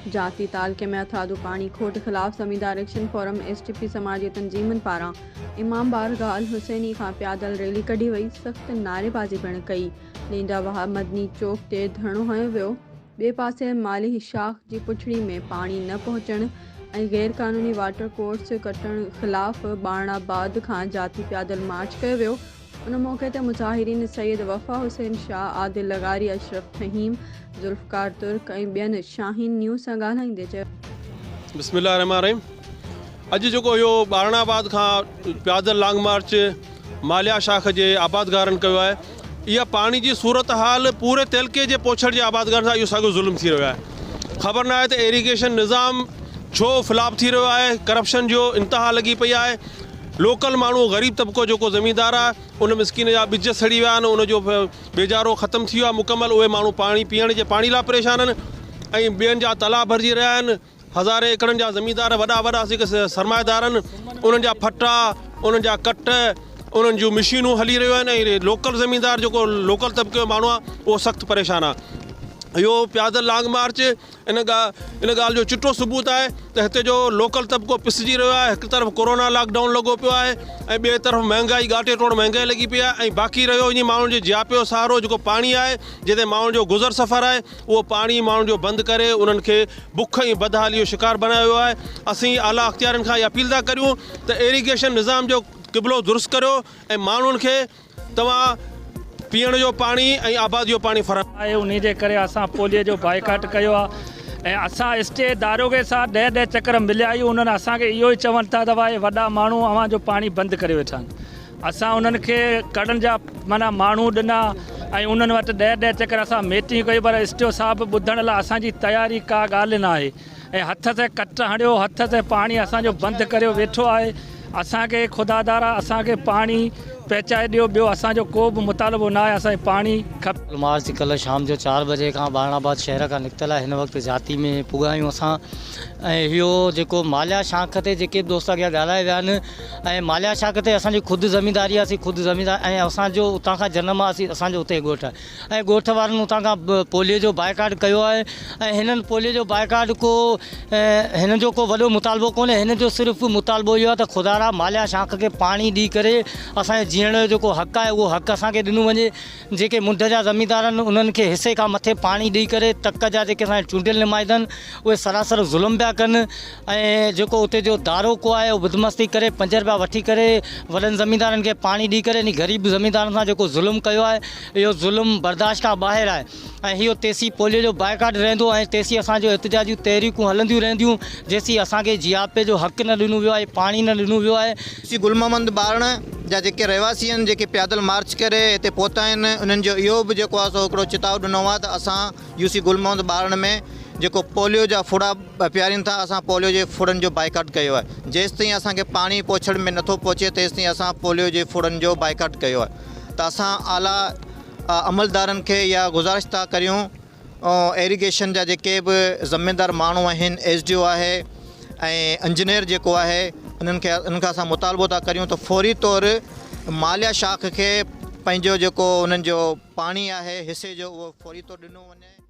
जाती तालके में हथरادو पाणी खोट खिलाफ ज़मींदार एक्शन फोरम STP समाज जी तंजीमन पारां इमाम बारगाह अल हुसैनी खां प्यादल रैली कढी वई। सख्त नारेबाज़ी पिण कई। लींदा वहा मदनी चौक ते धरणो हयो वियो। ॿिए पासे माली शाख जी पुछड़ी में पाणी न पहुचण ऐं गैर कानूनी वाटर कोर्स कटण खिलाफ बाणाबाद खां जाती प्यादल मार्च कयो वियो। उन मौके ते मुज़ाहिरीन सैयद वफ़ा हुसैन शाह, आदिल लगारी, अशरफ फहीम, जुल्फ़कार तुर्क ऐं ॿियनि शाहीन न्यूज़ सां ॻाल्हाईंदे चयो। बिस्मिल्लाहिर्रहमानिर्रहीम। अॼु जेको इहो बारणाबाद खां प्यादल लॉन्ग मार्च मालिया शाख जे आबादगारनि कयो आहे, इहा पाणी जी सूरत हाल पूरे तेलके जे पोछड़ जे आबादगारनि सां इहो साॻियो ज़ुल्म थी रहियो आहे। ख़बर न आहे त इरीगेशन निज़ाम छो फ़िलाप थी रहियो आहे। करप्शन जो इंतिहा लॻी पई आहे। लोकल माण्हू ग़रीब तबिको जेको ज़मींदार आहे, उन मिसकिन जा ॿिज सड़ी विया आहिनि, उनजो बेजारो ख़तमु थी वियो आहे मुकमल। उहे माण्हू पाणी पीअण जे पाणी लाइ परेशान आहिनि ऐं ॿियनि जा तलाउ भरिजी रहिया आहिनि। हज़ारे एकड़नि जा ज़मींदार वॾा वॾा सरमाएदार आहिनि, उन्हनि जा फटा, उन्हनि जा कट, उन्हनि जूं मशीनूं हली रहियूं आहिनि ऐं लोकल ज़मींदार जेको लोकल तबिके जो माण्हू आहे उहो सख़्तु परेशान आहे। इहो प्यादल लॉन्ग मार्च इन ॻाल्हि जो चिटो सबूत आहे त हिते जो लोकल तबिको पिसजी रहियो आहे। हिकु तरफ़ कोरोना लॉकडाउन लॻो पियो आहे ऐं ॿिए तरफ़ महांगाई गाटे तोड़ महांगाई लॻी पई आहे ऐं बाक़ी रहियो इन माण्हुनि जे जियापे जो सहारो जेको पाणी आहे, जिते माण्हुनि जो गुज़र सफ़र आहे, उहो पाणी माण्हुनि जो बंदि करे उन्हनि खे बुख ऐं बदहाली जो शिकार बनायो वियो आहे। असीं आला अख़्तियारनि खां इहा अपील था करियूं त इरीगेशन निज़ाम जो क़िबलो दुरुस्त करियो ऐं माण्हुनि खे तव्हां पीअण जो पाणी ऐं आबादी जो पाणी फ़र्क़ु आहे। उन जे करे असां पोलियो जो बाइकाट कयो आहे ऐं असां स्टेट दारोगे सां 10 चकर मिलिया आहियूं। उन्हनि असांखे इहो ई चवनि था त भाई वॾा माण्हू अव्हां जो पाणी बंदि करे वेठा आहिनि। असां उन्हनि खे कढण जा माना माण्हू ॾिना ऐं उन्हनि वटि 10 चकर असां मीटिंग कई, पर एसटीओ साहिबु ॿुधण लाइ असांजी तयारी का ॻाल्हि न आहे ऐं हथ ते कट हणियो, हथ ते पाणी असांजो बंदि करे वेठो आहे। असांखे ख़ुदादारा असांखे पाणी पहुचाए ॾियो। ॿियो असांजो को बि मुतालबो न आहे, असांखे पाणी खपे। मार्च कल्ह शाम जो 4 बजे खां बारणाबाद शहर खां निकितल आहे। हिन वक़्तु जाती में पुॻा आहियूं असां ऐं इहो जेको मालिया शाख ते जेके बि दोस्त अॻियां ॻाल्हाए विया आहिनि ऐं मालिया शाख ते असांजी ख़ुदि ज़मींदारी आहे, असीं ख़ुदि ज़मींदार ऐं असांजो उतां खां जनम आहे, असांजो उते ॻोठ आहे ऐं ॻोठ वारनि उतां खां पोलियो जो बाइकाट कयो आहे ऐं हिननि पोलियो जो बाइकाट को हिन जो को वॾो मुतालबो कोन्हे। हिन जो सिर्फ़ु मुतालबो इहो आहे त ख़ुदारा मालिया शाख खे पाणी ॾेई करे असांजे जीअण जो जेको हक़ आहे उहो हक़ असांखे ॾिनो वञे। जेके मुंड जा ज़मींदार आहिनि उन्हनि खे हिसे खां मथे पाणी ॾेई करे तक जा जेके असांजे चूंडियल नुमाइंदा आहिनि उहे सरासर ज़ुल्म पिया कनि ऐं जेको उते जो दारोको आहे उहो बदमस्ती करे 5 रुपया वठी करे वॾनि ज़मींदारनि खे पाणी ॾेई करे इन ग़रीब ज़मींदारनि सां जेको ज़ुल्म कयो आहे, इहो ज़ुल्म बर्दाश्त खां ॿाहिरि आहे ऐं इहो तेसी पोलियो जो बाइकाट रहंदो ऐं तेसी असांजो एतिजाजियूं तहरीकूं हलंदियूं रहंदियूं जेसी असांखे जियापे जो हक़ न ॾिनो वियो आहे, पाणी न ॾिनो वियो आहे। गुल मोहम्मद बारण जा जेके रहवासी आहिनि, जेके प्यादल मार्च करे हिते पहुता आहिनि, उन्हनि जो इहो बि जेको आहे सो हिकिड़ो चिताव ॾिनो आहे त असां UC गुल मोहम्मद बारण में जेको पोलियो जा फुड़ा पीआरनि था, असां पोलियो जे फुड़नि जो बाइकाट कयो आहे। जेसि ताईं असांखे पाणी पोछड़ में नथो पहुचे तेसि ताईं असां पोलियो जे फुड़नि जो बाइकाट कयो आहे। त असां आला अमलदारनि खे इहा गुज़ारिश था करियूं, इरीगेशन जा जेके बि ज़मींदार माण्हू आहिनि, SDO आहे ऐं इंजीनियर जेको आहे, उन्हनि खां असां मुतालबो था करियूं त फौरी तौर मालिया शाख खे पंहिंजो जेको उन्हनि जो पाणी आहे हिसे जो उहो फौरी तौर ॾिनो वञे।